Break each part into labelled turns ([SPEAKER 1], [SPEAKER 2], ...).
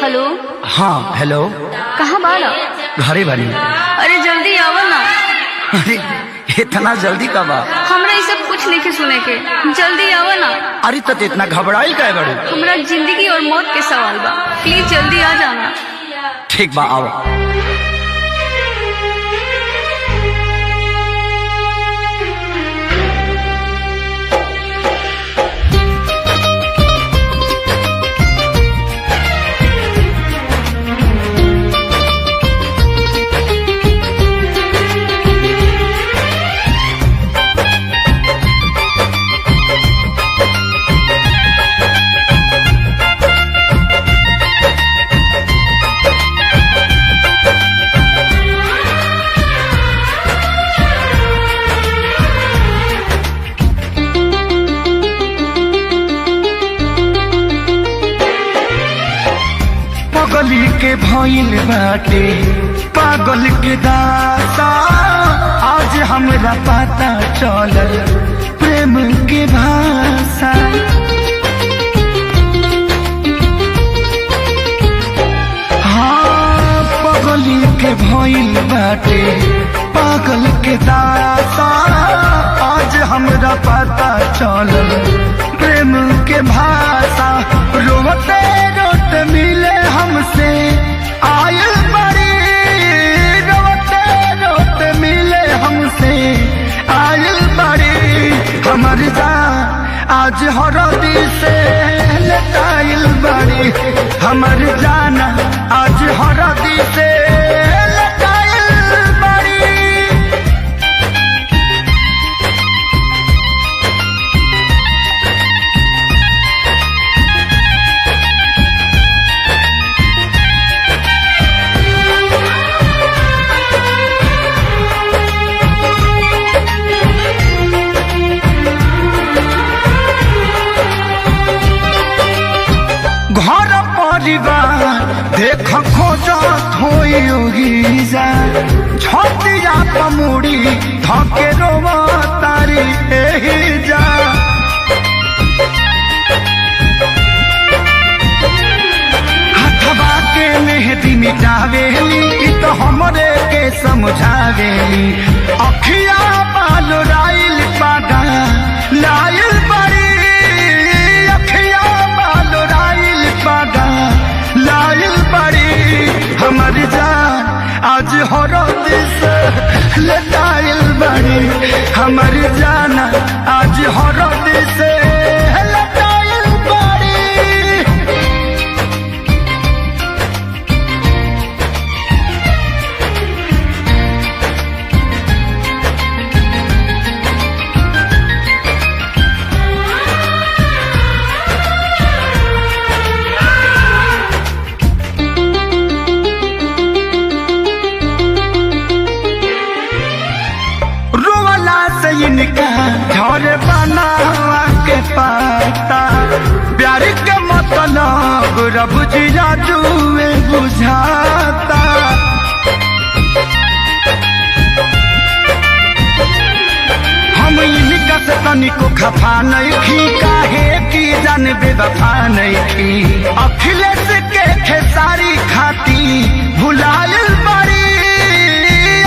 [SPEAKER 1] Hello.
[SPEAKER 2] हाँ hello.
[SPEAKER 1] कहाँ बाला?
[SPEAKER 2] घरे बानी।
[SPEAKER 1] अरे जल्दी आवो ना।
[SPEAKER 2] अरे इतना जल्दी कब आ?
[SPEAKER 1] हमरा ये सब कुछ नहीं के सुने के, जल्दी आवो ना।
[SPEAKER 2] अरे तो इतना घबराइल काहे बड़ू?
[SPEAKER 1] हमरा जिंदगी और मौत के सवाल बा, प्लीज जल्दी आ जाना।
[SPEAKER 2] ठीक बा आओ। पागल के भइल बाटे पागल के दासा, आज हमरा पता चलल प्रेम के भाषा। हाँ पागल के भइल बाटे पागल के दासा, आज हमरा पता चलल प्रेम के भाषा। रोते रोते मिले हमसे आयल बड़ी, रोते रोते मिले हमसे आयल बड़ी। हमर जान आज हरदी से लटाइल बड़ी, हमर जान आज हरदी से लटाइल बड़ी। घर परिवार देख खोजत होई जा, छतिया पमुड़ी धके रोवा तारी एही जा। हथवा के मेहदी मिटावेली इ तो हमरे के समझावेली। अखिया बाल राइल पागा लाइल बड़ी, अखिया बाल राइल पागा लाइल बड़ी। हमर जान आज हरद से लटाइल बड़ी, हमर जान आज हरद से लटाइल बड़ी। इनका घर बनावा के पाता, प्यार के मतलब रब जी जुए बुझाता। हम इनका से तनिको खफा नहीं थी, काहे की जान बेवफा नहीं थी। अखिलेश के खेसारी खाती भुलायल बड़ी,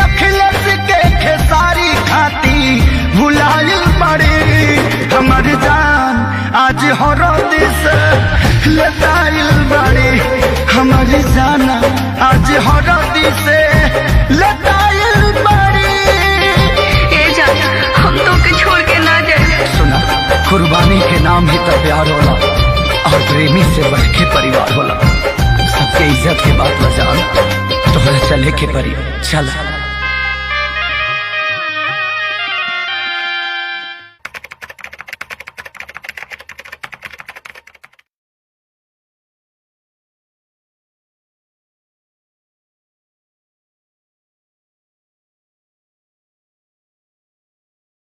[SPEAKER 2] अखिलेश के खेसारी खाती भुलायल बड़ी। हमर जान आज हरद से लटाइल बड़ी, हमर जान आज हरद से लटाइल बड़ी।
[SPEAKER 1] ए जान हम तो के छोड़ के ना जाए।
[SPEAKER 2] सुना, कुर्बानी के नाम ही तो प्यार होला, और प्रेमी से बढ़ के परिवार होला। सबके इज्जत के बात बजान, तोहरा चले के परी। चल